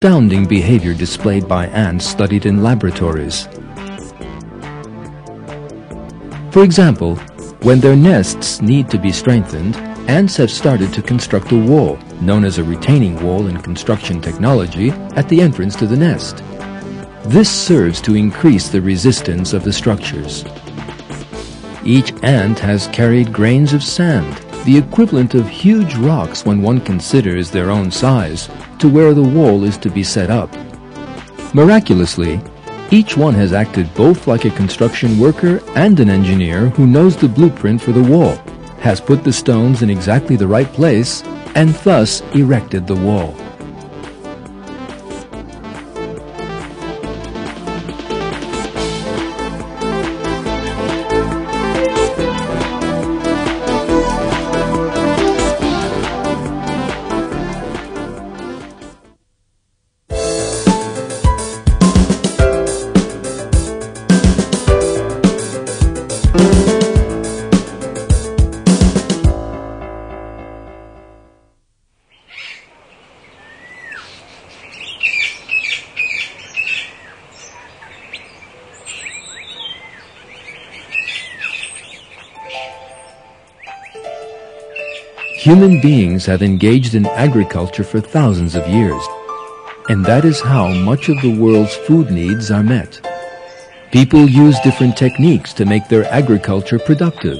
Astounding behavior displayed by ants studied in laboratories. For example, when their nests need to be strengthened, ants have started to construct a wall, known as a retaining wall in construction technology, at the entrance to the nest. This serves to increase the resistance of the structures. Each ant has carried grains of sand, the equivalent of huge rocks when one considers their own size, to where the wall is to be set up. Miraculously, each one has acted both like a construction worker and an engineer who knows the blueprint for the wall, has put the stones in exactly the right place, and thus erected the wall. Human beings have engaged in agriculture for thousands of years, and that is how much of the world's food needs are met. People use different techniques to make their agriculture productive.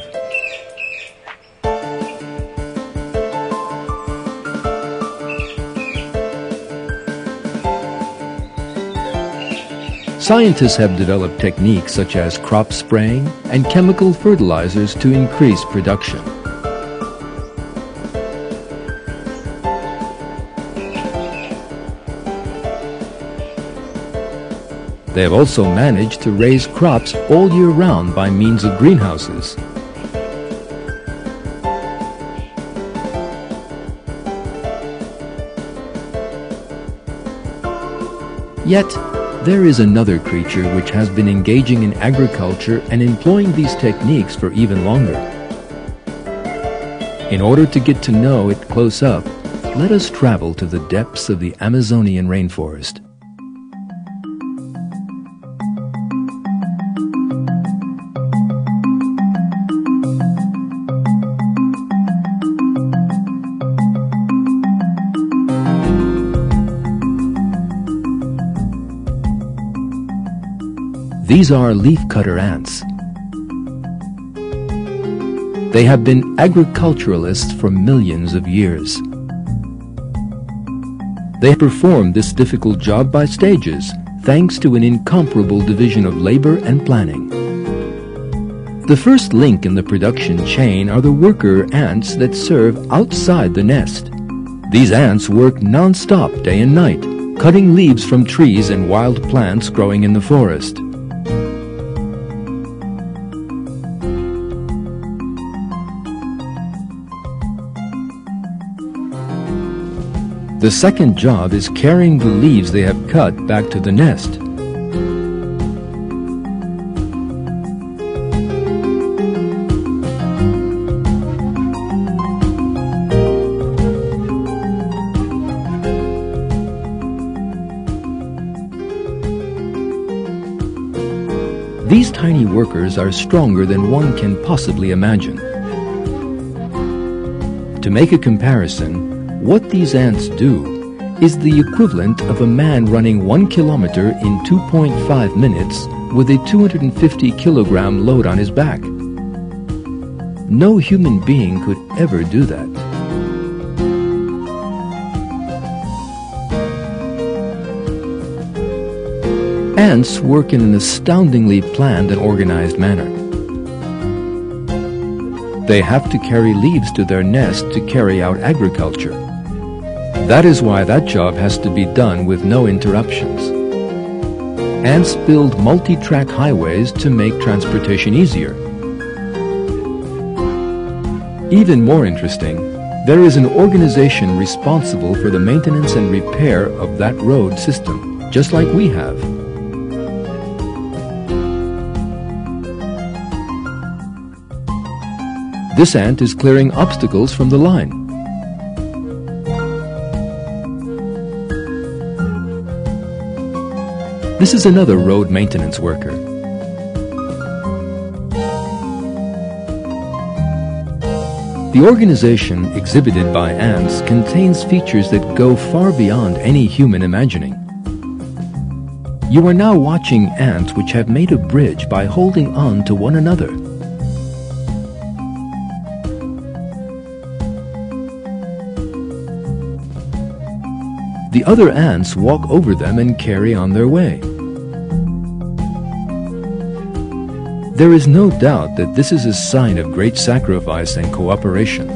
Scientists have developed techniques such as crop spraying and chemical fertilizers to increase production. They have also managed to raise crops all year round by means of greenhouses. Yet, there is another creature which has been engaging in agriculture and employing these techniques for even longer. In order to get to know it close up, let us travel to the depths of the Amazonian rainforest. These are leafcutter ants. They have been agriculturalists for millions of years. They perform this difficult job by stages, thanks to an incomparable division of labor and planning. The first link in the production chain are the worker ants that serve outside the nest. These ants work non-stop day and night, cutting leaves from trees and wild plants growing in the forest. The second job is carrying the leaves they have cut back to the nest. These tiny workers are stronger than one can possibly imagine. To make a comparison, what these ants do is the equivalent of a man running 1 kilometer in 2.5 minutes with a 250 kilogram load on his back. No human being could ever do that. Ants work in an astoundingly planned and organized manner. They have to carry leaves to their nest to carry out agriculture. That is why that job has to be done with no interruptions. Ants build multi-track highways to make transportation easier. Even more interesting, there is an organization responsible for the maintenance and repair of that road system, just like we have. This ant is clearing obstacles from the line. This is another road maintenance worker. The organization exhibited by ants contains features that go far beyond any human imagining. You are now watching ants which have made a bridge by holding on to one another. The other ants walk over them and carry on their way. There is no doubt that this is a sign of great sacrifice and cooperation.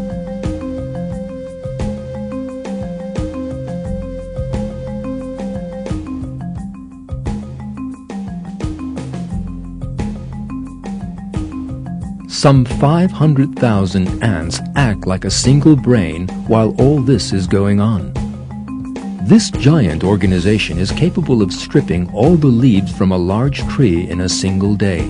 Some 500,000 ants act like a single brain while all this is going on. This giant organization is capable of stripping all the leaves from a large tree in a single day.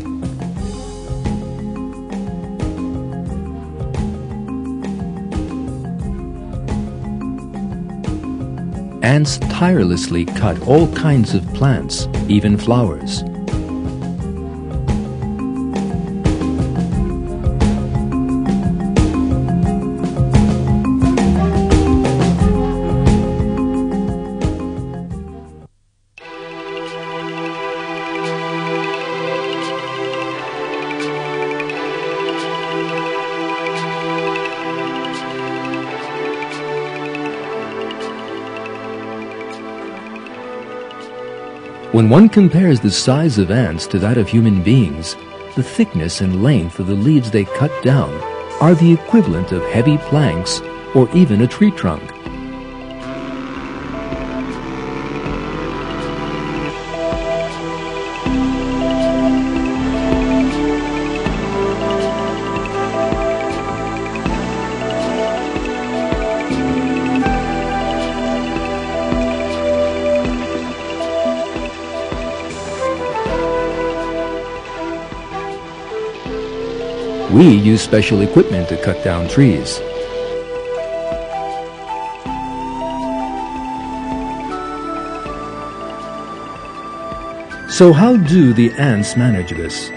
Ants tirelessly cut all kinds of plants, even flowers. When one compares the size of ants to that of human beings, the thickness and length of the leaves they cut down are the equivalent of heavy planks or even a tree trunk. We use special equipment to cut down trees. So how do the ants manage this?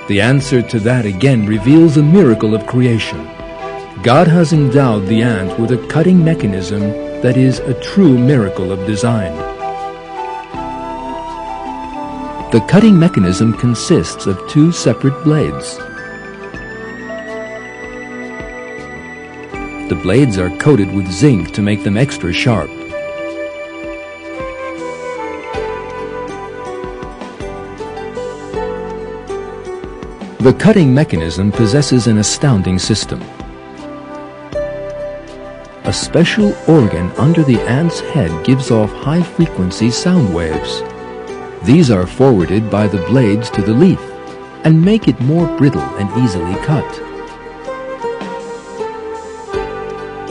The answer to that again reveals a miracle of creation. God has endowed the ant with a cutting mechanism that is a true miracle of design. The cutting mechanism consists of two separate blades. The blades are coated with zinc to make them extra sharp. The cutting mechanism possesses an astounding system. A special organ under the ant's head gives off high-frequency sound waves. These are forwarded by the blades to the leaf and make it more brittle and easily cut.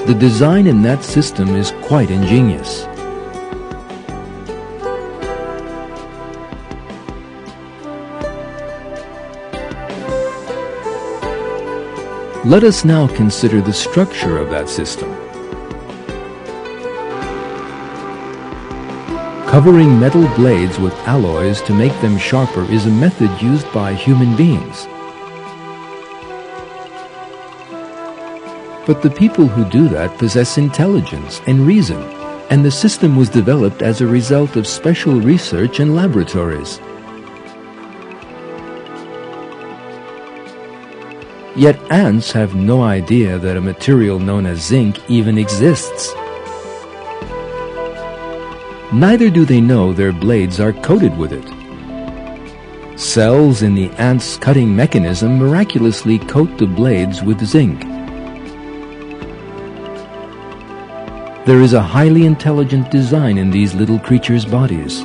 The design in that system is quite ingenious. Let us now consider the structure of that system. Covering metal blades with alloys to make them sharper is a method used by human beings. But the people who do that possess intelligence and reason, and the system was developed as a result of special research and laboratories. Yet ants have no idea that a material known as zinc even exists. Neither do they know their blades are coated with it. Cells in the ant's cutting mechanism miraculously coat the blades with zinc. There is a highly intelligent design in these little creatures' bodies.